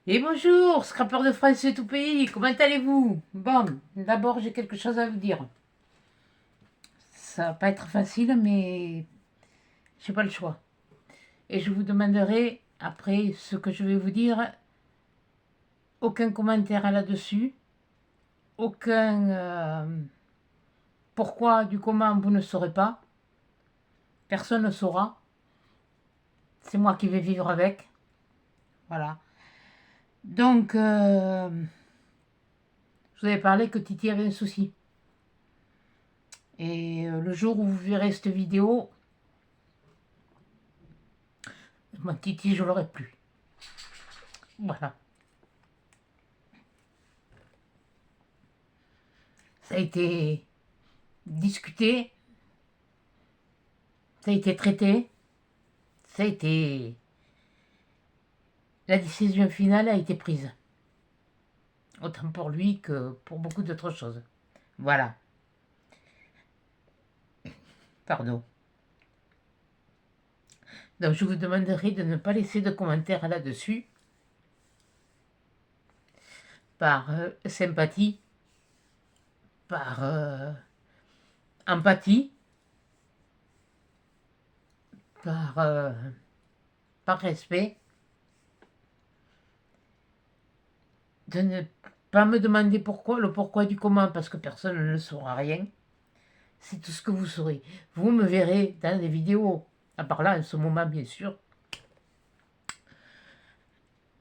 Et bonjour, scrapper de France et tout pays, comment allez-vous? Bon, d'abord j'ai quelque chose à vous dire. Ça va pas être facile, mais j'ai pas le choix. Et je vous demanderai, après ce que je vais vous dire, aucun commentaire là-dessus, aucun pourquoi du comment vous ne saurez pas. Personne ne saura. C'est moi qui vais vivre avec. Voilà. Donc, je vous avais parlé que Titi avait un souci. Et le jour où vous verrez cette vidéo, mon Titi, je l'aurai plus. Voilà. Ça a été discuté, ça a été traité, ça a été... La décision finale a été prise. Autant pour lui que pour beaucoup d'autres choses. Voilà. Pardon. Donc je vous demanderai de ne pas laisser de commentaires là-dessus. Par sympathie, par empathie, par, par respect. De ne pas me demander pourquoi, le pourquoi du comment, parce que personne ne saura rien. C'est tout ce que vous saurez. Vous me verrez dans des vidéos, à part là, en ce moment, bien sûr,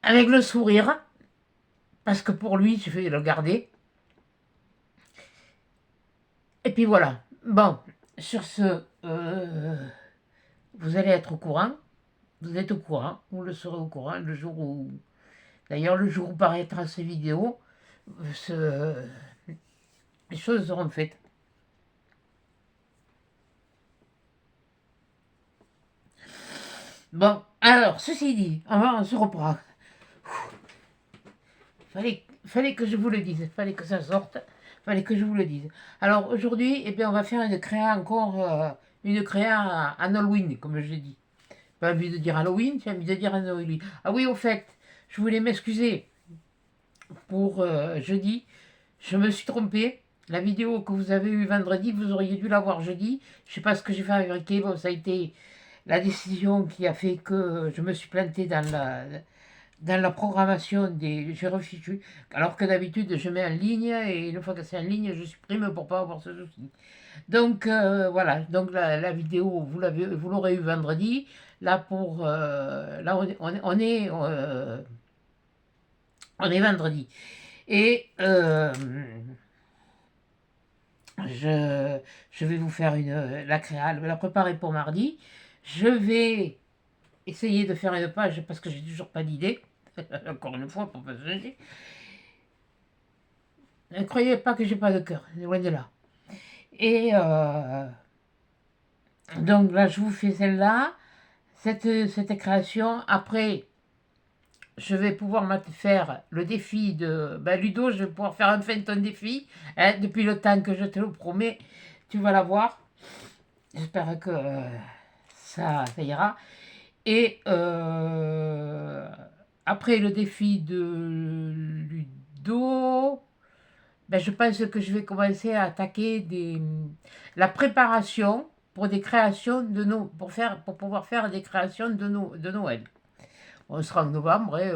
avec le sourire, parce que pour lui, je vais le garder. Et puis voilà. Bon, sur ce, vous allez être au courant. Vous êtes au courant. Vous le serez au courant le jour où... D'ailleurs, le jour où paraîtra ces vidéos, les choses seront faites. Bon, alors, ceci dit, on se reprend. Fallait que je vous le dise, fallait que ça sorte, fallait que je vous le dise. Alors aujourd'hui, eh bien, on va faire une créa encore, une créa à Halloween, comme je l'ai dit. Pas envie de dire Halloween, j'ai envie de dire Halloween. Ah oui, au fait, je voulais m'excuser pour jeudi. Je me suis trompé. La vidéo que vous avez eue vendredi, vous auriez dû la voir jeudi. Je sais pas ce que j'ai fait avec bon, ça a été la décision qui a fait que je me suis planté dans la programmation des... J'ai refichu, alors que d'habitude je mets en ligne et une fois que c'est en ligne, je supprime pour pas avoir ce souci. Donc voilà, donc la vidéo, vous l'aurez eu vendredi. Là, là on est vendredi. Et je vais vous faire la créale, la préparer pour mardi. Je vais essayer de faire une page parce que j'ai toujours pas d'idée. Encore une fois, pour pas se changer. Ne croyez pas que j'ai pas de cœur, loin de là. Et donc là, je vous fais celle-là, cette création. Après, je vais pouvoir faire le défi de Ludo. Je vais pouvoir faire enfin ton défi. Hein, depuis le temps que je te le promets, tu vas l'avoir. J'espère que ça ira. Et après le défi de Ludo, ben, je pense que je vais commencer à attaquer la préparation pour des créations pour pouvoir faire des créations de Noël. On sera en novembre, et,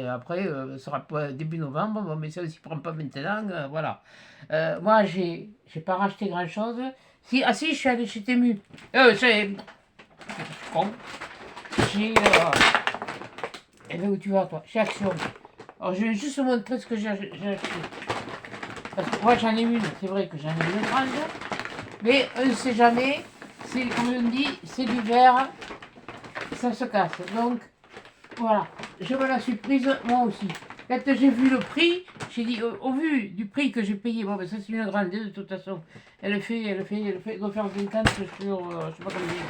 après, ce sera pas début novembre, bon, mais ça ne s'y prend pas maintenant, voilà. Moi, j'ai pas racheté grand-chose. Si, ah si, je suis allée chez Temu. C'est con. J'ai... et là où tu vas, toi? Chez Action. Alors, je vais juste vous montrer ce que j'ai acheté. Parce que moi, j'en ai une, c'est vrai que j'en ai une grande, mais on ne sait jamais. C'est, comme on dit, c'est l'hiver, ça se casse. Donc, voilà, je me la suis prise moi aussi. Quand j'ai vu le prix, j'ai dit, au vu du prix que j'ai payé, bon, ben ça c'est une grande, de toute façon. Elle doit faire 50 sur, je sais pas combien.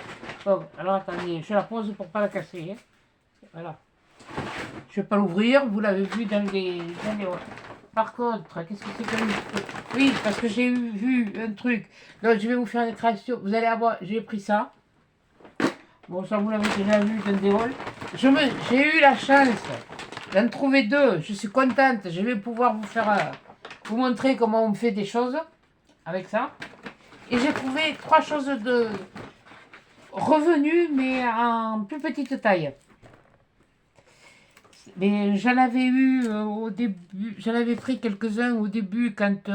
Bon, alors attendez, je la pose pour pas la casser. Hein. Voilà. Je vais pas l'ouvrir, vous l'avez vu dans les... Par contre, qu'est-ce que c'est que... Oui, parce que j'ai vu un truc. Donc je vais vous faire une création. Vous allez avoir... J'ai pris ça. Bon, ça vous l'avez déjà vu dans des halls. J'ai eu la chance J'en ai trouvé deux. Je suis contente. Je vais pouvoir vous faire, vous montrer comment on fait des choses avec ça. Et j'ai trouvé 3 choses de revenus, mais en plus petite taille. Mais j'en avais eu au début, j'en avais pris quelques-uns au début quand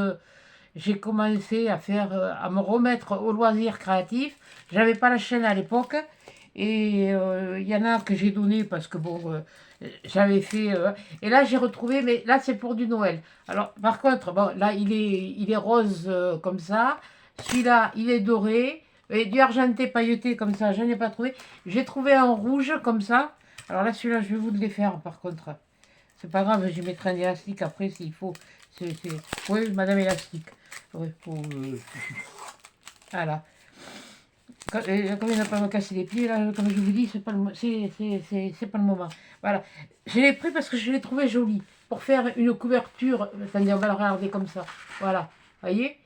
j'ai commencé à faire, à me remettre au loisir créatif. J'avais pas la chaîne à l'époque et il y en a que j'ai donné parce que bon, j'avais fait. Et là j'ai retrouvé, mais là c'est pour du Noël. Alors par contre, bon, là il est rose comme ça. Celui-là il est doré. Et du argenté pailleté comme ça, je n'ai pas trouvé. J'ai trouvé un rouge comme ça. Alors là, celui-là, je vais vous le défaire par contre. C'est pas grave, je mettrai un élastique après s'il faut. Oui, Madame Élastique. Oui, voilà. Comme il n'a pas me casser les pieds, là, comme je vous dis, c'est pas c'est pas le moment. Voilà. Je l'ai pris parce que je l'ai trouvé joli. Pour faire une couverture. Attendez, on va le regarder comme ça. Voilà. Vous voyez,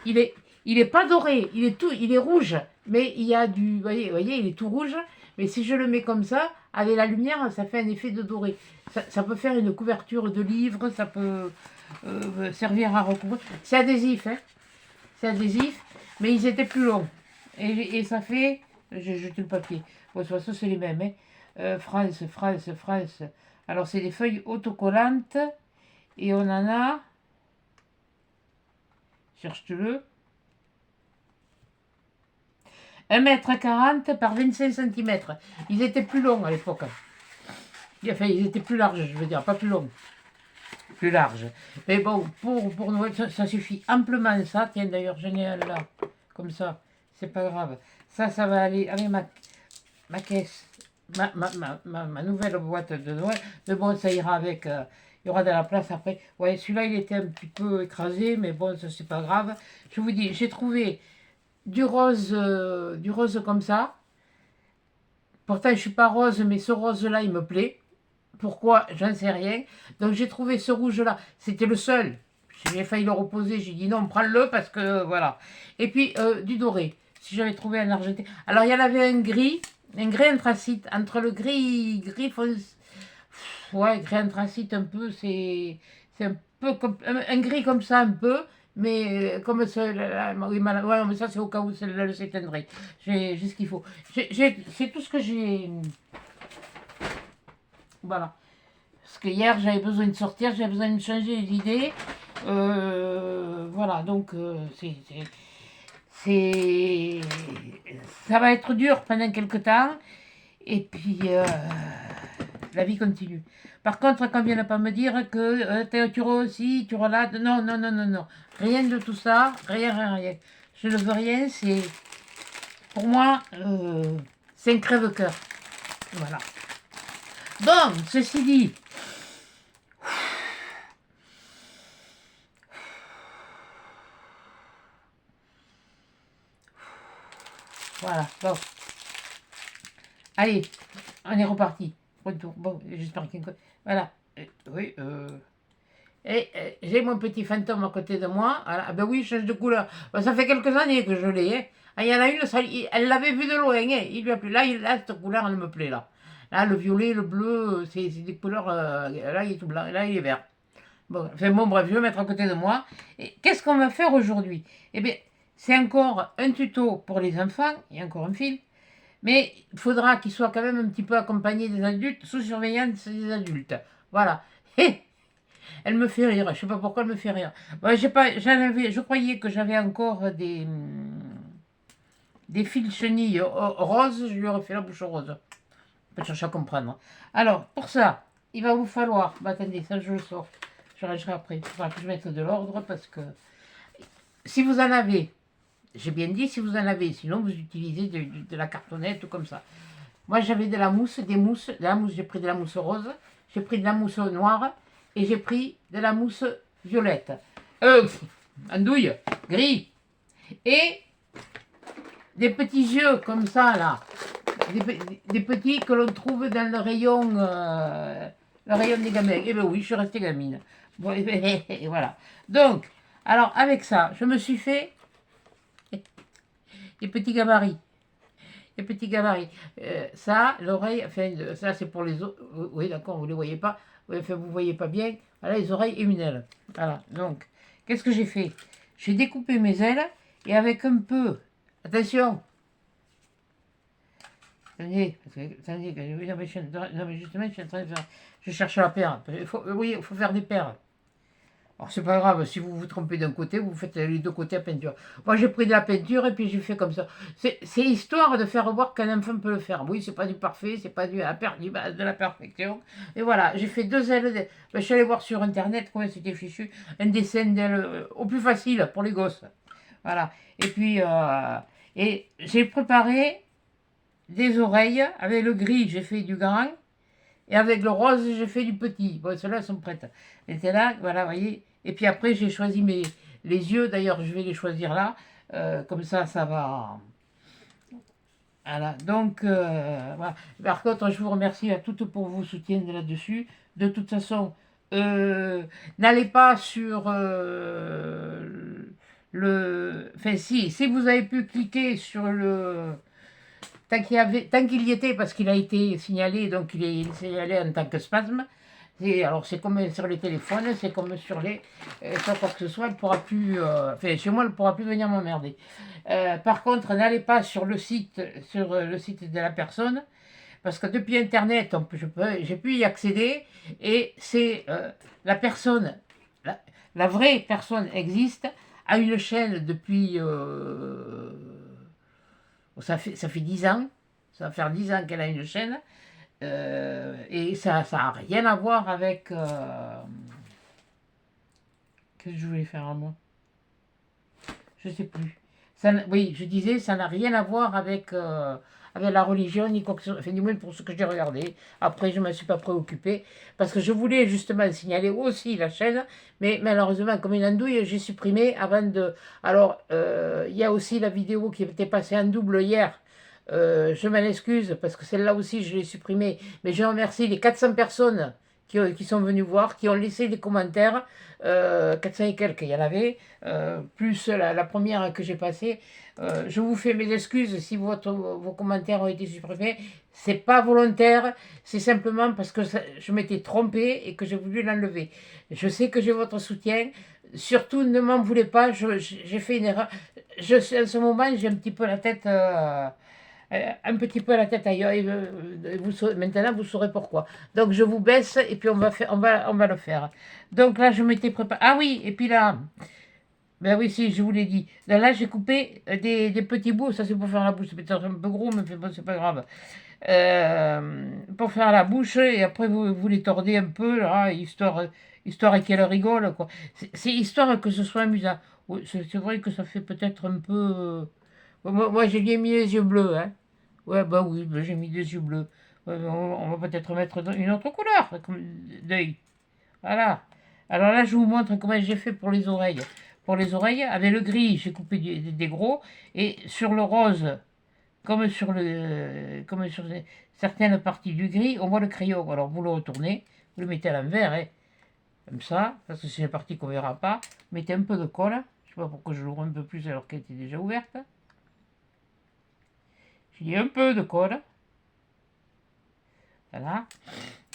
il est, il est pas doré, il est rouge, mais il y a du, voyez, il est tout rouge. Mais si je le mets comme ça, avec la lumière, ça fait un effet de doré. Ça peut faire une couverture de livre, ça peut servir à recouvrir. C'est adhésif, hein. C'est adhésif, mais ils étaient plus longs. Et ça fait, j'ai jeté le papier. Bon, de toute façon, c'est les mêmes, hein. France, France, France. Alors, c'est des feuilles autocollantes. Et on en a, cherche-le, 1,40 m par 25 cm. Ils étaient plus longs à l'époque. Enfin, ils étaient plus larges, je veux dire, pas plus longs. Plus larges. Mais bon, pour Noël, ça suffit amplement ça. Tiens, d'ailleurs, j'en ai un là, comme ça. C'est pas grave. Ça va aller avec ma caisse, ma nouvelle boîte de Noël. Mais bon, ça ira avec. Il y aura de la place après. Ouais, celui-là, il était un petit peu écrasé, mais bon, ça, c'est pas grave. Je vous dis, j'ai trouvé du rose comme ça. Pourtant, je suis pas rose, mais ce rose-là, il me plaît. Pourquoi? J'en sais rien. Donc, j'ai trouvé ce rouge-là. C'était le seul. J'ai failli le reposer. J'ai dit non, prends-le parce que voilà. Et puis, du doré. Si j'avais trouvé un argenté. Alors, il y en avait un gris anthracite. Entre le gris foncé. Ouais, gris anthracite un peu. C'est un peu comme un gris comme ça, un peu. Mais comme ça, oui, ouais, mais ça c'est au cas où celle-là le s'éteindrait. J'ai ce qu'il faut. C'est tout ce que j'ai. Voilà. Parce que hier j'avais besoin de sortir, j'avais besoin de changer d'idée. Voilà, donc ça va être dur pendant quelques temps. Et puis la vie continue. Par contre, quand vient ne pas me dire que tu aussi, tu relades. Non, non, non, non, non. Rien de tout ça. Rien, rien, rien. Je ne veux rien. C'est. Pour moi, c'est un crève-cœur. Voilà. Bon, ceci dit. Voilà. Bon. Allez, on est reparti. Retour. Bon, j'espère qu'il. Voilà. Oui, et j'ai mon petit fantôme à côté de moi. Ah ben oui, il change de couleur. Ben, ça fait quelques années que je l'ai. Hein. Ah, il y en a une, elle l'avait vu de loin. Hein. Il lui a plu. Là, cette couleur, elle me plaît. Là, le violet, le bleu, c'est des couleurs. Là, il est tout blanc. Là, il est vert. Bon, enfin, bon, bref, je vais mettre à côté de moi. Et qu'est-ce qu'on va faire aujourd'hui? Eh bien, c'est encore un tuto pour les enfants. Il y a encore un film. Mais il faudra qu'il soit quand même un petit peu accompagné des adultes, sous surveillance des adultes. Voilà. Et elle me fait rire. Je ne sais pas pourquoi elle me fait rire. Bon, je croyais que j'avais encore des fils chenilles roses. Je lui aurais fait la bouche rose. Je vais chercher à comprendre. Alors, pour ça, il va vous falloir. Bah, attendez, ça je le sors. Je rangerai après. Il faudra que je mette de l'ordre parce que si vous en avez, j'ai bien dit si vous en avez, sinon vous utilisez de la cartonnette ou comme ça. Moi j'avais de la mousse, de la mousse, j'ai pris de la mousse rose, j'ai pris de la mousse noire et j'ai pris de la mousse violette. Andouille, gris. Et des petits yeux comme ça là. Des petits que l'on trouve dans le rayon des gamins. Eh bien oui, je suis restée gamine. Bon, et voilà. Donc, alors avec ça, je me suis fait des petits gabarits. les petits gabarits. Ça, l'oreille, enfin, ça c'est pour les autres. Oui, d'accord, vous ne les voyez pas. Oui, enfin, vous ne voyez pas bien. Voilà, les oreilles et une aile. Voilà, donc, qu'est-ce que j'ai fait? J'ai découpé mes ailes et avec un peu, attention, attendez, attendez, non, mais non, mais justement, je suis en train de faire, je cherche la paire. Oui, il faut faire des paires. Alors, c'est pas grave, si vous vous trompez d'un côté, vous faites les deux côtés à peinture. Moi, j'ai pris de la peinture et puis j'ai fait comme ça. C'est histoire de faire voir qu'un enfant peut le faire. Oui, c'est pas du parfait, c'est pas de la perfection. Et voilà, j'ai fait deux ailes. Ben, je suis allé voir sur Internet comment c'était fichu. Un dessin d'ailes au plus facile pour les gosses. Voilà. Et puis, et j'ai préparé des oreilles. Avec le gris, j'ai fait du grand. Et avec le rose, j'ai fait du petit. Bon, ceux-là sont prêtes. Elles étaient là, voilà, vous voyez. Et puis après, j'ai choisi les yeux. D'ailleurs, je vais les choisir là. Comme ça va. Voilà. Donc, voilà. Par contre, je vous remercie à toutes pour vos soutiens là-dessus. De toute façon, n'allez pas sur le. Enfin, si vous avez pu cliquer sur le. Tant qu'il y était, parce qu'il a été signalé, donc il est signalé en tant que spasme. Alors c'est comme sur les téléphones, c'est comme sur les. Sur quoi que ce soit, elle pourra plus. Enfin, chez moi, elle ne pourra plus venir m'emmerder. Par contre, n'allez pas sur le site de la personne, parce que depuis Internet, j'ai pu y accéder, et c'est la personne, la vraie personne existe, a une chaîne depuis. Ça fait 10 ans. Ça va faire 10 ans qu'elle a une chaîne. Et ça n'a rien à voir avec. Qu'est-ce que je voulais faire à moi? Je sais plus. Oui, je disais, ça n'a rien à voir avec la religion, ni quoi que ce soit. Enfin, du moins pour ce que j'ai regardé. Après, je ne me suis pas préoccupée. Parce que je voulais justement signaler aussi la chaîne. Mais malheureusement, comme une andouille, j'ai supprimé avant de. Alors, il y a aussi la vidéo qui était passée en double hier. Je m'en excuse parce que celle-là aussi, je l'ai supprimée. Mais je remercie les 400 personnes qui sont venues voir, qui ont laissé des commentaires. 400 et quelques, il y en avait. Plus la première que j'ai passée. Je vous fais mes excuses si vos commentaires ont été supprimés. C'est pas volontaire, c'est simplement parce que je m'étais trompée et que j'ai voulu l'enlever. Je sais que j'ai votre soutien. Surtout, ne m'en voulez pas, j'ai fait une erreur. En ce moment, j'ai un petit peu la tête. Un petit peu la tête ailleurs. Et, maintenant, vous saurez pourquoi. Donc, je vous baisse et puis on va le faire. Donc là, je m'étais préparé. Ah oui, et puis là, ben oui, si, je vous l'ai dit. Là, j'ai coupé des petits bouts. Ça, c'est pour faire la bouche. C'est peut-être un peu gros, mais bon, c'est pas grave. Pour faire la bouche, et après, vous les tordez un peu, là, histoire qu'elle rigole, quoi. C'est histoire que ce soit amusant. Oui, c'est vrai que ça fait peut-être un peu. Moi, j'ai bien mis les yeux bleus, hein. Ouais, bah oui, bah, j'ai mis des yeux bleus. Ouais, on va peut-être mettre une autre couleur d'œil. Voilà. Alors là, je vous montre comment j'ai fait pour les oreilles. Pour les oreilles, avec le gris, j'ai coupé des gros. Et sur le rose, comme sur certaines parties du gris, on voit le crayon. Alors vous le retournez, vous le mettez à l'envers, hein, comme ça, parce que c'est une partie qu'on ne verra pas. Mettez un peu de colle. Je ne sais pas pourquoi je l'ouvre un peu plus alors qu'elle était déjà ouverte. J'ai dit un peu de colle. Voilà.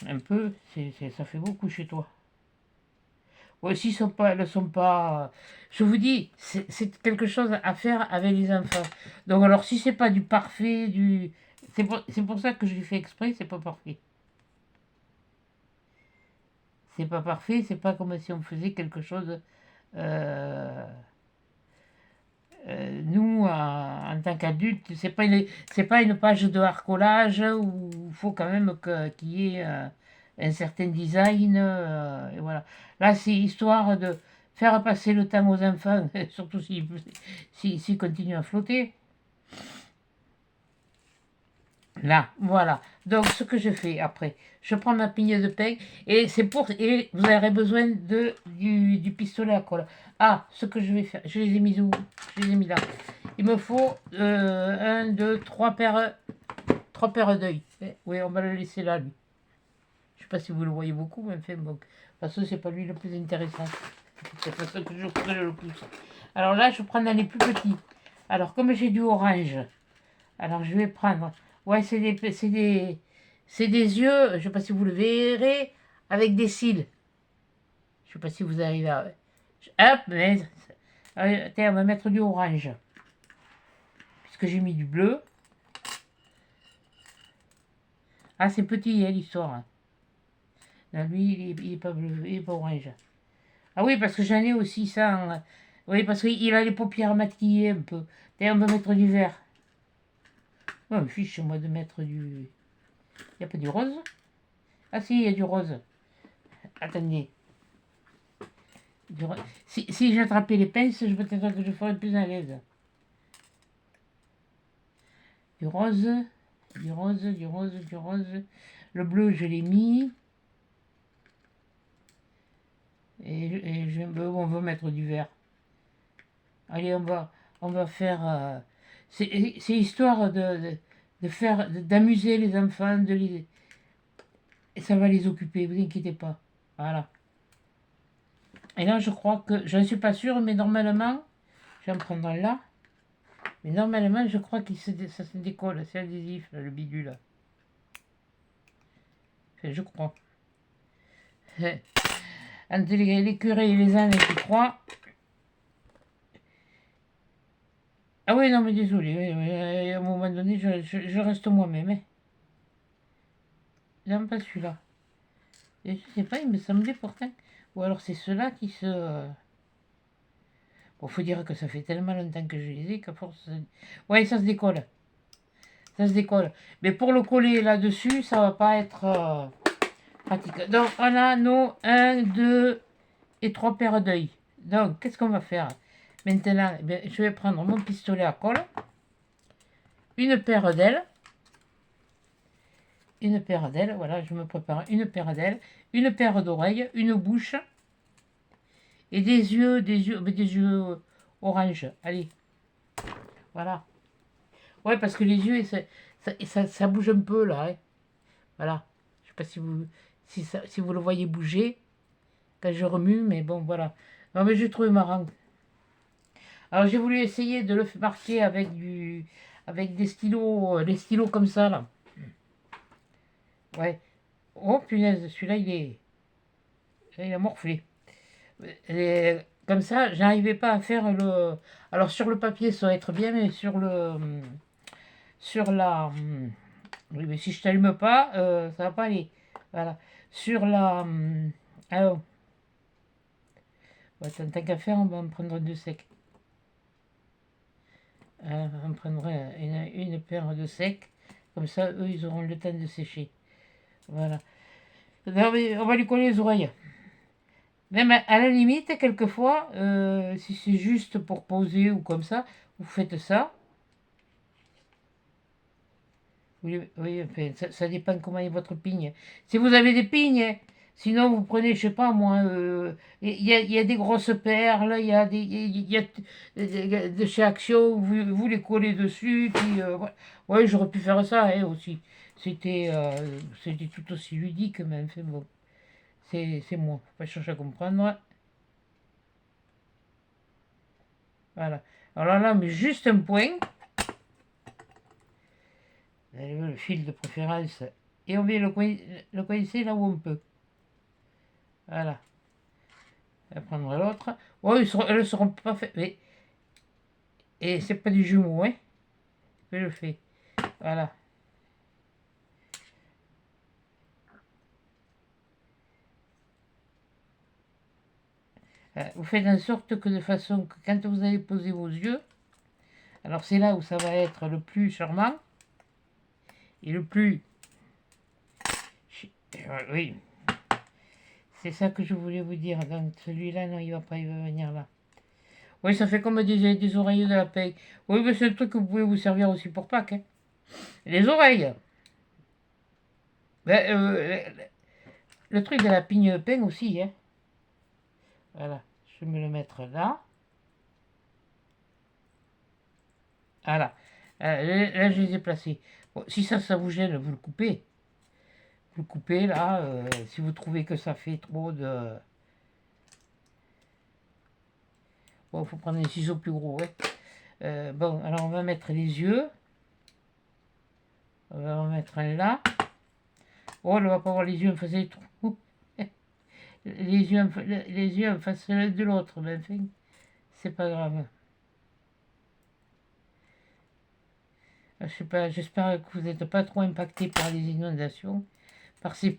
Un peu, ça fait beaucoup chez toi. Aussi, elles ne sont pas. Je vous dis, c'est quelque chose à faire avec les enfants. Donc, alors, si c'est pas du parfait, c'est pour ça que je l'ai fait exprès, c'est pas parfait. C'est pas parfait, c'est pas comme si on faisait quelque chose. euh, Nous, en tant qu'adultes, c'est pas une page de harcolage où il faut quand même qu'il y ait un certain design. Et voilà. Là, c'est histoire de faire passer le temps aux enfants, surtout s'ils continuent à flotter. Là, voilà. Donc, ce que je fais après, je prends ma pigne de pain et vous aurez besoin du pistolet à colle. Ah, ce que je vais faire, je les ai mis où? Je les ai mis là. Il me faut 1, 2, 3 paires d'œils. Oui, on va le laisser là, lui. Je ne sais pas si vous le voyez beaucoup, mais enfin, bon. De toute façon, c'est pas lui le plus intéressant. C'est pas ça que je le plus. Alors là, je prends dans les plus petits. Alors, comme j'ai du orange, Alors, je vais prendre... Ouais, c'est des yeux, je ne sais pas si vous le verrez, avec des cils. Je ne sais pas si vous arrivez à... Hop, mais... Tiens, on va mettre du orange. Puisque j'ai mis du bleu. Ah, c'est petit, hein, l'histoire. Là, lui, il est pas bleu, il est pas orange. Ah oui, parce que j'en ai aussi ça. Oui, parce qu'il a les paupières maquillées un peu. Tiens, on va mettre du vert. Oh, me fiche, moi, de mettre du... Il n'y a pas du rose? Ah si, il y a du rose. Attendez. Si j'attrapais les pinces, je peut-être que je ferais plus à l'aise. Du rose, du rose, du rose, du rose. Le bleu, je l'ai mis. On va mettre du vert. Allez, on va faire... c'est histoire de faire, d'amuser les enfants, et ça va les occuper, vous inquiétez pas. Voilà. Et là, je crois que, je ne suis pas sûre, mais normalement, je vais en prendre un là. Mais normalement, je crois que ça se décolle, c'est adhésif, là, le bidule. Enfin, je crois. Entre les curés et les ânes, je crois. Ah oui, non, mais désolé, à un moment donné, je reste moi-même. Hein. J'aime pas celui-là. Et je sais pas, il me semblait pourtant. Ou alors c'est ceux-là qui se... Bon, faut dire que ça fait tellement longtemps que je les ai qu'à force... Ouais, ça se décolle. Ça se décolle. Mais pour le coller là-dessus, ça va pas être pratique. Donc, on a nos 1, 2 et 3 paires d'œils. Donc, qu'est-ce qu'on va faire maintenant? Eh bien, je vais prendre mon pistolet à colle, une paire d'ailes, voilà, je me prépare une paire d'ailes, une paire d'oreilles, une bouche et des yeux orange. Allez, voilà. Ouais, parce que les yeux, ça bouge un peu là. Hein. Voilà. Je sais pas si vous le voyez bouger quand je remue, mais bon, voilà. Non, mais j'ai trouvé marrant. Alors j'ai voulu essayer de le marquer avec des stylos, les stylos comme ça là. Ouais. Oh punaise, celui-là il a morflé. Et, comme ça, j'arrivais pas à faire le. Alors sur le papier ça va être bien, mais sur la. Oui, mais si je t'allume pas, ça va pas aller. Voilà. Sur la. Alors, tant qu'à faire, on va en prendre deux secs. On prendrait une paire de secs. Comme ça, eux, ils auront le temps de sécher. Voilà. On va lui coller les oreilles. Même à la limite, quelquefois, si c'est juste pour poser ou comme ça, vous faites ça. Oui, oui enfin, ça dépend comment est votre pigne. Si vous avez des pignes, sinon vous prenez, je sais pas moi, il y a des grosses perles, il y a de chez Action, vous les collez dessus, puis ouais, ouais, j'aurais pu faire ça hein, aussi. C'était tout aussi ludique, mais enfin bon, c'est moi, faut pas chercher à comprendre. Voilà. Alors là, mais juste un point, le fil de préférence, et on vient le coincer là où on peut. Voilà. On va prendre l'autre. Oh, elles seront pas faites. Mais, et c'est pas du jumeau, hein, que je fais. Voilà. Vous faites en sorte que de façon que quand vous allez poser vos yeux, alors c'est là où ça va être le plus charmant et le plus... Oui, c'est ça que je voulais vous dire. Donc celui-là, non, il va venir là. Oui, ça fait comme des oreillers de la paix. Oui, mais c'est un truc que vous pouvez vous servir aussi pour Pâques. Hein. Les oreilles. Ben, le truc de la pigne pain aussi. Hein. Voilà, je vais me le mettre là. Voilà. Là, je les ai placés. Bon, si ça vous gêne, vous le coupez. Vous le coupez là, si vous trouvez que ça fait trop de... Bon, il faut prendre des ciseaux plus gros. Ouais. Bon, alors on va mettre les yeux. On va en mettre un là. Oh, on va pas avoir les yeux en face des trous. Les yeux en face l'un de l'autre. Mais enfin, c'est pas grave. Je sais pas, j'espère que vous n'êtes pas trop impacté par les inondations. Par ces...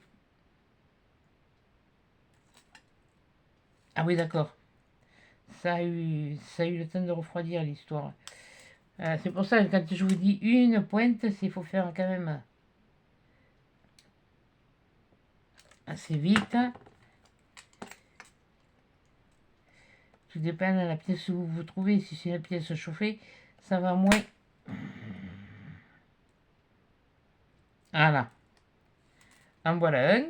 Ah oui, d'accord. Ça a eu le temps de refroidir l'histoire. C'est pour ça que quand je vous dis une pointe, il faut faire quand même assez vite. Tout dépend de la pièce où vous vous trouvez. Si c'est une pièce chauffée, ça va moins. Voilà. En voilà un.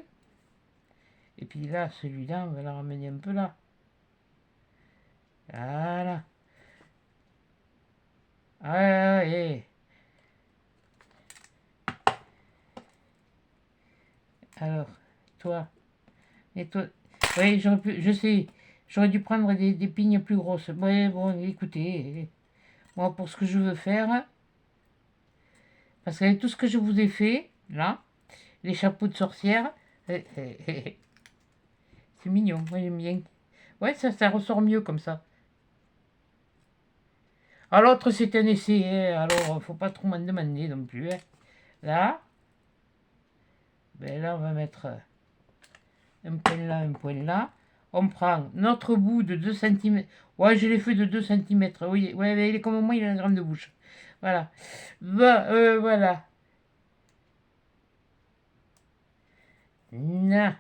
Et puis là, celui-là, on va le ramener un peu là. Voilà. Allez. Alors, toi. Et toi. Oui, je sais. J'aurais dû prendre des pignes plus grosses. Ouais, bon, écoutez. Moi, pour ce que je veux faire, parce qu'avec tout ce que je vous ai fait, là, les chapeaux de sorcière, c'est mignon, moi j'aime bien. Ouais, ça ressort mieux comme ça. Alors l'autre c'est un essai, hein, alors faut pas trop m'en demander non plus. Hein. Là, ben là on va mettre un point là, un point là. On prend notre bout de 2 cm. Ouais, je l'ai fait de 2 cm. Oui, ouais, il est comme moi, il a une grande bouche. Voilà. Voilà. Non.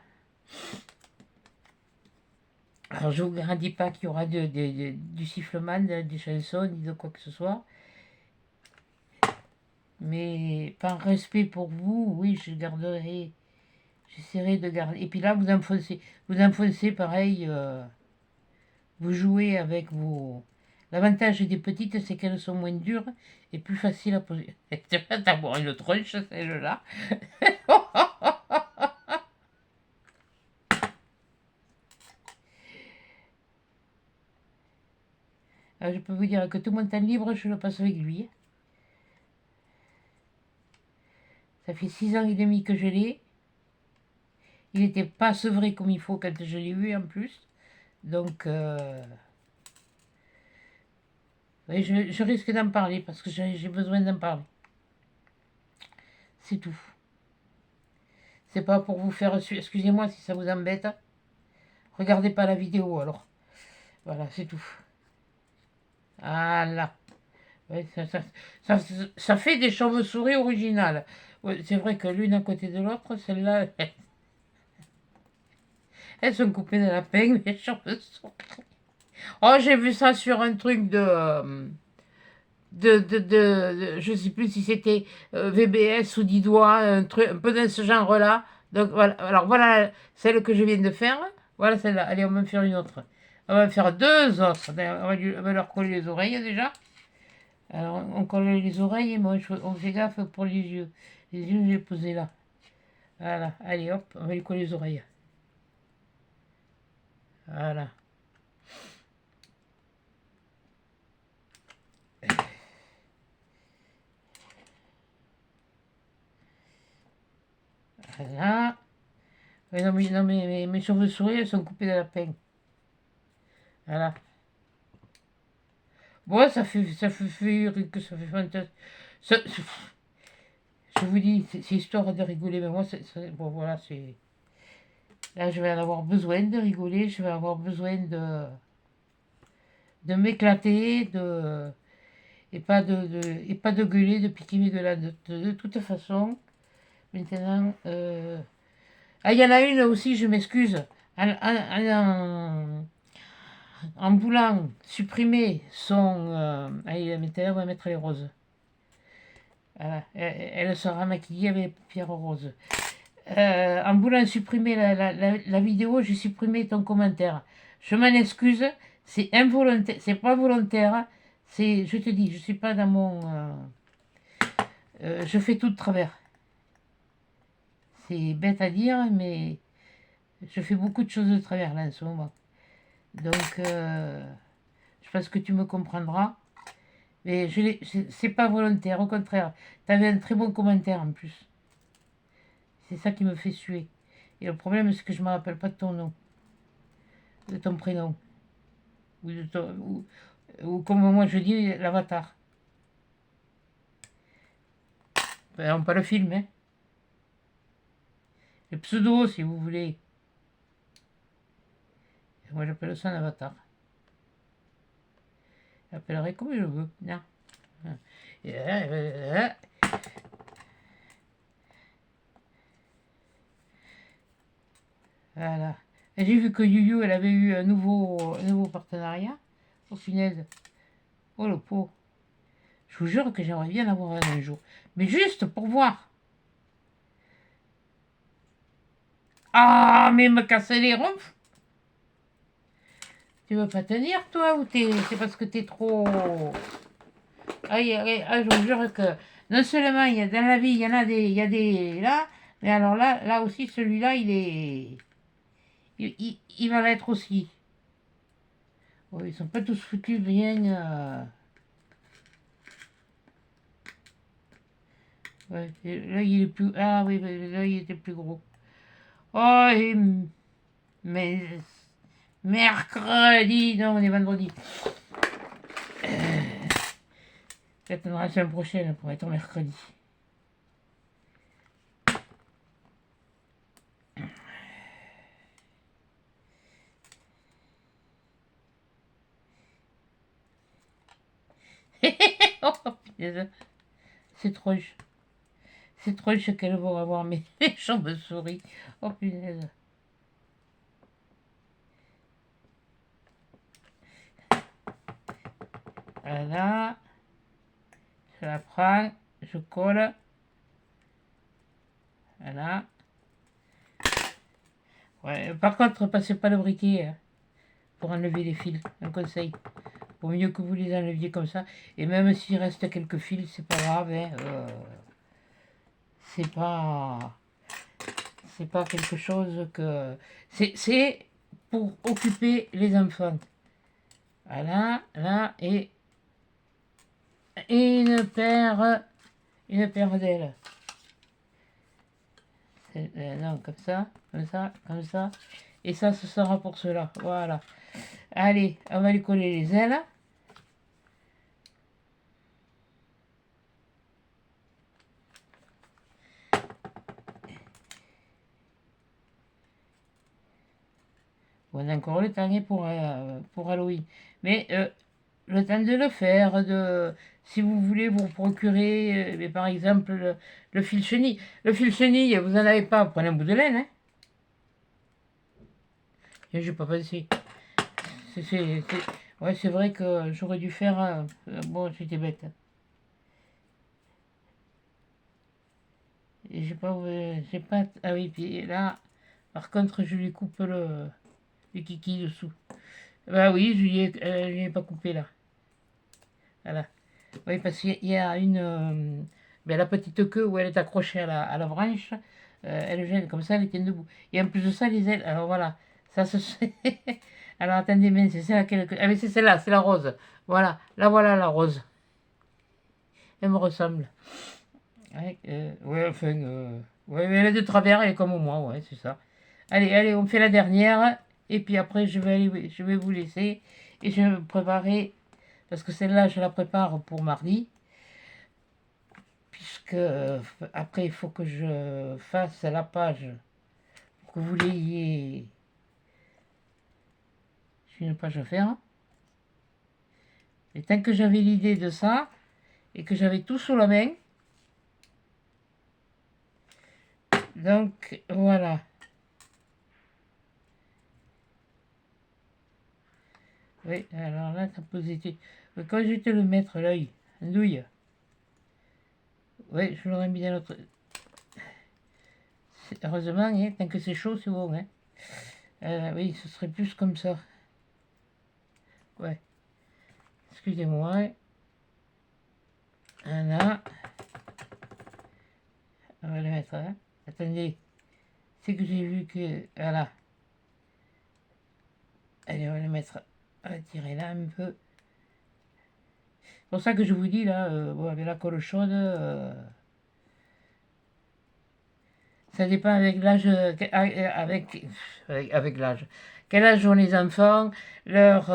Alors, je ne vous garantis pas qu'il y aura du sifflement, des chansons, ni de quoi que ce soit. Mais par respect pour vous, oui, je garderai. J'essaierai de garder. Et puis là, vous enfoncez pareil. Vous jouez avec vos. L'avantage des petites, c'est qu'elles sont moins dures et plus faciles à poser. C'est pas d'avoir une tronche, celle-là. Je peux vous dire que tout mon temps libre, je le passe avec lui. Ça fait 6 ans et demi que je l'ai. Il n'était pas sevré comme il faut quand je l'ai vu en plus. Donc, oui, je risque d'en parler parce que j'ai besoin d'en parler. C'est tout. C'est pas pour vous faire... Excusez-moi si ça vous embête. Regardez pas la vidéo alors. Voilà, c'est tout. Voilà. Ouais, ça fait des chauves-souris originales. Ouais, c'est vrai que l'une à côté de l'autre, celle-là, elles sont coupées de la peigne, les chauves-souris. Oh, j'ai vu ça sur un truc je sais plus si c'était VBS ou Didois, un truc un peu dans ce genre-là. Donc voilà, alors voilà celle que je viens de faire. Voilà celle-là. Allez, on va en faire une autre. On va en faire deux autres. On va leur coller les oreilles déjà. Alors on colle les oreilles, mais on fait gaffe pour les yeux. Les yeux, je les posé là. Voilà, allez hop, on va lui coller les oreilles. Voilà. Voilà. Mais non, mes chauves-souris, elles sont coupées de la peigne. Voilà. Bon, ça fait que ça fait fantastique. Je vous dis, c'est histoire de rigoler, mais moi, bon, voilà, c'est... Là, je vais en avoir besoin de rigoler, je vais avoir besoin de m'éclater, et pas de gueuler, de piquer mes gueulades. De toute façon, maintenant... Ah, il y en a une aussi, je m'excuse. En voulant supprimer son... allez, maintenant, on va mettre les roses. Voilà, elle sera maquillée avec les paupières roses. En voulant supprimer la vidéo, j'ai supprimé ton commentaire. Je m'en excuse, c'est involontaire, c'est pas volontaire. Je te dis, je suis pas dans mon... je fais tout de travers. C'est bête à dire, mais je fais beaucoup de choses de travers là en ce moment. Donc, je pense que tu me comprendras. Mais c'est pas volontaire, au contraire. T'avais un très bon commentaire en plus. C'est ça qui me fait suer. Et le problème, c'est que je me rappelle pas de ton nom, de ton prénom. Ou, ou comme moi je dis, l'avatar. Ben, pas le film, hein. Le pseudo, si vous voulez. Moi, j'appelle ça un avatar. J'appellerai comme je veux. Non. Voilà. J'ai vu que Yu elle avait eu un nouveau partenariat. Oh, punaise. Oh, le pot. Je vous jure que j'aimerais bien avoir un jour. Mais juste pour voir. Ah, mais me casser les ronfs. Tu veux pas tenir, toi, ou c'est parce que t'es trop... Ah, je vous jure que non seulement il y a, dans la vie, il y en a des, il y a des là, mais alors là aussi, celui-là, il va l'être aussi. Oh, ils sont pas tous foutus bien. Ouais, là, il est plus. Ah oui, là, il était plus gros. Oh, mais mercredi, non, on est vendredi. Peut-être la semaine prochaine pour être mercredi. Oh, punaise. C'est trop. C'est trop qu'elles vont avoir mes chauves-souris. Oh punaise. Voilà. Je la prends. Je colle. Voilà. Ouais, par contre, passez pas le briquet hein, pour enlever les fils. Un conseil. Vaut mieux que vous les enleviez comme ça. Et même s'il reste quelques fils, c'est pas grave. Hein, c'est pas. C'est pas quelque chose que. C'est pour occuper les enfants. Voilà, là, et une paire. Une paire d'ailes. Non, comme ça, comme ça, comme ça. Et ça, ce sera pour cela. Voilà. Allez, on va lui coller les ailes. On a encore le temps hein, pour Halloween. Mais le temps de le faire, si vous voulez vous procurer, mais par exemple, le fil chenille. Le fil chenille, vous n'en avez pas, prenez un bout de laine. Hein. J'ai pas pensé. Ouais, c'est vrai que j'aurais dû faire. Bon, j'étais bête. Et j'ai pas. J'ai pas. Ah oui, puis là, par contre, je lui coupe le kiki dessous. Bah oui, je lui ai pas coupé là. Voilà. Oui, parce qu'il y a une. Ben, la petite queue où elle est accrochée à la branche, elle gêne, comme ça elle tient debout. Et en plus de ça, les ailes. Alors voilà, ça se fait. Alors attendez, mais c'est celle laquelle. Ah, mais c'est celle-là, c'est la rose. Voilà la rose. Elle me ressemble. Ouais, enfin. Ouais, mais elle est de travers, elle est comme moi, ouais, c'est ça. Allez, on fait la dernière. Et puis après, je vais vous laisser. Et je vais me préparer. Parce que celle-là, je la prépare pour mardi. Puisque après, il faut que je fasse la page. Pour que vous l'ayez. J'ai une page à faire. Et tant que j'avais l'idée de ça. Et que j'avais tout sous la main. Donc, voilà. Oui, alors là, ça peut être. Quand je vais te le mettre, l'œil, douille. Oui, je l'aurais mis dans l'autre. Heureusement, hein, tant que c'est chaud, c'est bon. Hein. Oui, ce serait plus comme ça. Ouais, excusez-moi. Voilà. On va le mettre là. Attendez, c'est que j'ai vu que. Voilà. Allez, on va le mettre. On va tirer là un peu. C'est pour ça que je vous dis, là, bon, avec la colle chaude, ça dépend avec l'âge, avec l'âge. Quel âge ont les enfants, leur,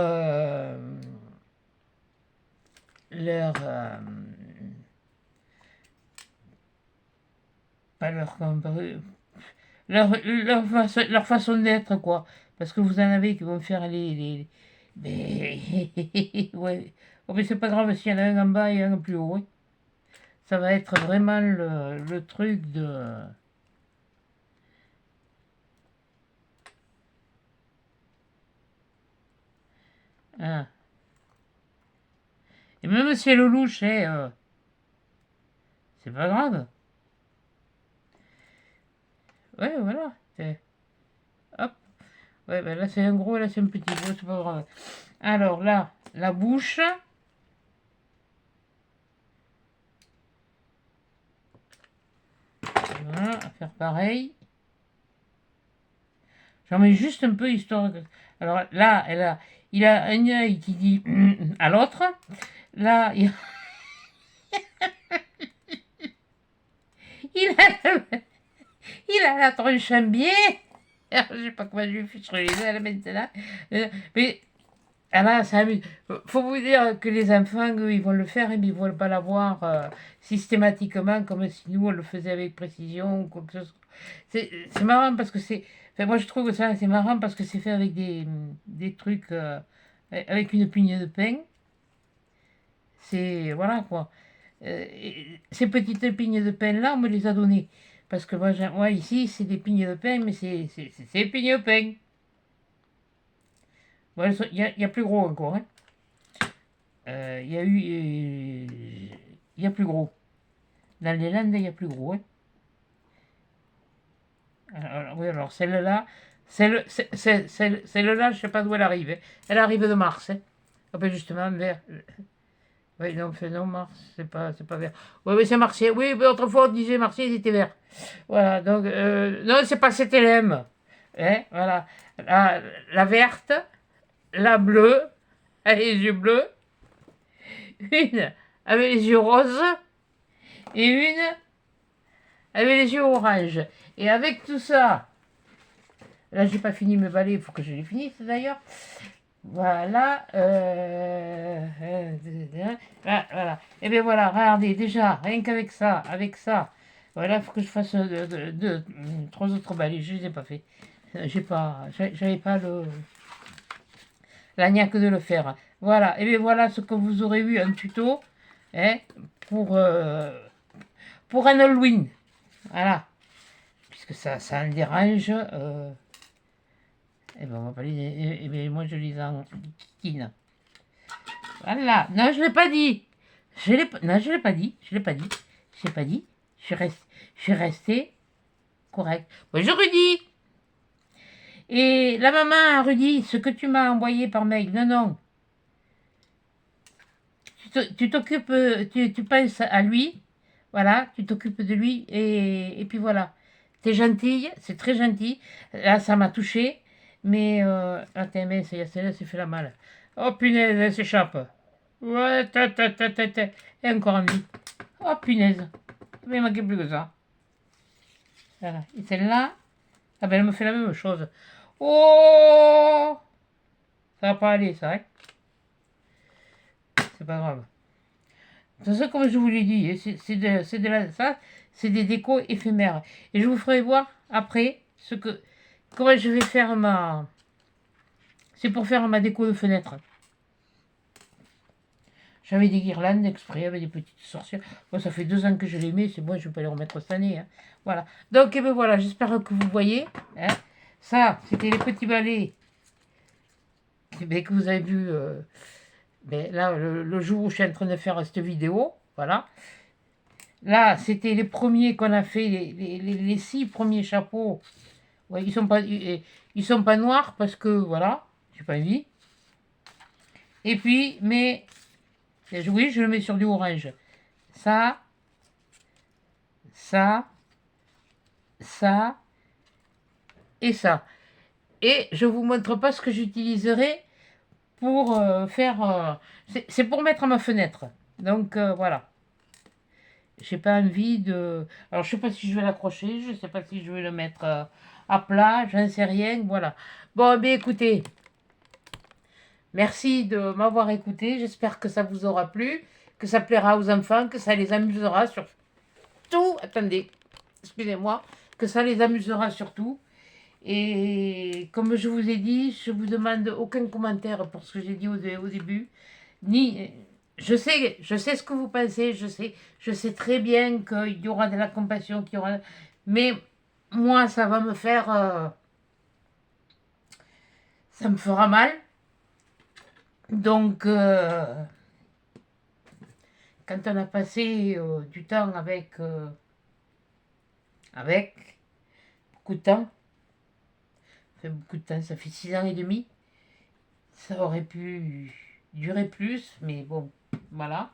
leur, pas leur, leur façon d'être, quoi. Parce que vous en avez qui vont faire mais, ouais. Oh, mais c'est pas grave s'il y en a un en bas et un plus haut. Oui. Ça va être vraiment le truc de. Hein. Et même si elle louche, c'est pas grave. Ouais, voilà. Hop. Ouais, ben là c'est un gros, là c'est un petit. Bon, c'est pas grave. Alors là, la bouche. Voilà, à faire pareil. J'en mets juste un peu histoire. Alors là, il a un œil qui dit à l'autre. Là, il a, il a la tronche en biais. Je sais pas comment je lui fiche les ailes maintenant. Mais là, ça amuse. Faut vous dire que les enfants, eux, ils vont le faire, mais ils ne vont pas l'avoir systématiquement comme si nous, on le faisait avec précision ou quoi que ce soit. C'est marrant parce que c'est. Enfin, moi, je trouve que ça, c'est marrant parce que c'est fait avec des trucs. Avec une pigne de pain. C'est. Voilà quoi. Ces petites pignes de pain là, on me les a données. Parce que moi ici, c'est des pignes de pain, mais c'est des pignes de pain. Bon, il y a plus gros encore. Hein. Il y a eu. Il y a plus gros. Dans les Landes, il y a plus gros. Hein. Oui, alors celle-là, celle-là, je ne sais pas d'où elle arrive. Hein. Elle arrive de Mars. Hein. Ah ben justement, vers. Oui, non, non, Mars, c'est pas vert. Oui, oui, c'est martien. Oui, mais autrefois, on disait martien, ils étaient verts. Voilà, donc, non, c'est pas CTLM. Hein, voilà. La verte, la bleue, avec les yeux bleus, une avec les yeux roses, et une avec les yeux orange. Et avec tout ça, là, j'ai pas fini mes balais, il faut que je les finisse d'ailleurs. Voilà. Voilà. Et bien voilà, regardez, déjà, rien qu'avec ça, voilà, il faut que je fasse trois autres balais. Je ne les ai pas fait. J'avais pas la niaque de le faire. Voilà. Et bien voilà ce que vous aurez eu un tuto hein, pour, euh, pour un Halloween. Voilà. Puisque ça me dérange. Et ben on va pas les. Et ben moi je les en kikine. Voilà. Non, je l'ai pas dit. Non, je l'ai pas dit. Je l'ai pas dit. Je l'ai pas dit. Je suis resté correct. Bonjour Rudy. Et la maman, Rudy, ce que tu m'as envoyé par mail, non, non. Tu t'occupes, tu penses à lui. Voilà, tu t'occupes de lui. Et puis voilà. T'es gentille, c'est très gentil. Là, ça m'a touché. Mais, attends, mais celle-là s'est fait la malle. Oh punaise, elle s'échappe. Ouais, et encore en vie. Oh punaise. Mais il manquait plus que ça. Voilà. Et celle-là, ah ben elle me fait la même chose. Oh, ça va pas aller ça, hein. C'est pas grave. De toute façon, comme je vous l'ai dit, c'est des décos éphémères. Et je vous ferai voir après comment je vais faire c'est pour faire ma déco de fenêtre. J'avais des guirlandes exprès avec des petites sorcières. Bon, ça fait 2 ans que je les mets, c'est bon, je vais pas les remettre cette année. Hein. Voilà. Donc, et ben voilà, j'espère que vous voyez. Hein. Ça, c'était les petits balais que vous avez vu là, le jour où je suis en train de faire cette vidéo. Voilà. Là, c'était les premiers qu'on a fait, les 6 premiers chapeaux. Ouais, ils sont pas noirs parce que, voilà, j'ai pas envie. Et puis, mais oui, je le mets sur du orange. Ça, ça, ça et ça. Et je vous montre pas ce que j'utiliserai pour faire. C'est pour mettre à ma fenêtre. Donc, voilà. J'ai pas envie de... Alors, je sais pas si je vais l'accrocher, je sais pas si je vais le mettre à plat, j'en sais rien, voilà. Bon, ben écoutez, merci de m'avoir écouté, j'espère que ça vous aura plu, que ça plaira aux enfants, que ça les amusera surtout, attendez, excusez-moi, que ça les amusera surtout. Et comme je vous ai dit, je vous demande aucun commentaire pour ce que j'ai dit au début. Ni, je sais ce que vous pensez, je sais très bien qu'il y aura de la compassion, qu'il y aura, mais moi, ça va me faire, ça me fera mal. Donc, quand on a passé du temps avec beaucoup de temps, ça fait beaucoup de temps, ça fait 6 ans et demi, ça aurait pu durer plus, mais bon, voilà.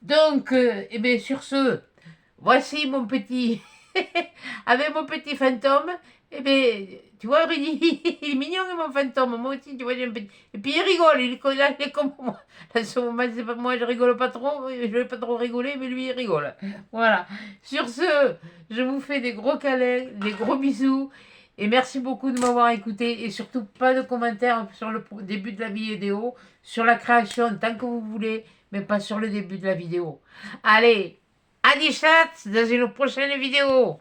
Donc, eh bien, sur ce, voici mon petit, avec mon petit fantôme. Eh bien, tu vois, Rudy, il est mignon, mon fantôme. Moi aussi, tu vois, j'ai un petit. Et puis il rigole, il est comme moi. En ce moment, c'est pas moi, je rigole pas trop, je vais pas trop rigoler, mais lui, il rigole. Voilà. Sur ce, je vous fais des gros câlins, des gros bisous. Et merci beaucoup de m'avoir écouté. Et surtout, pas de commentaires sur le début de la vidéo, sur la création, tant que vous voulez, mais pas sur le début de la vidéo. Allez, à 10 chats dans une prochaine vidéo.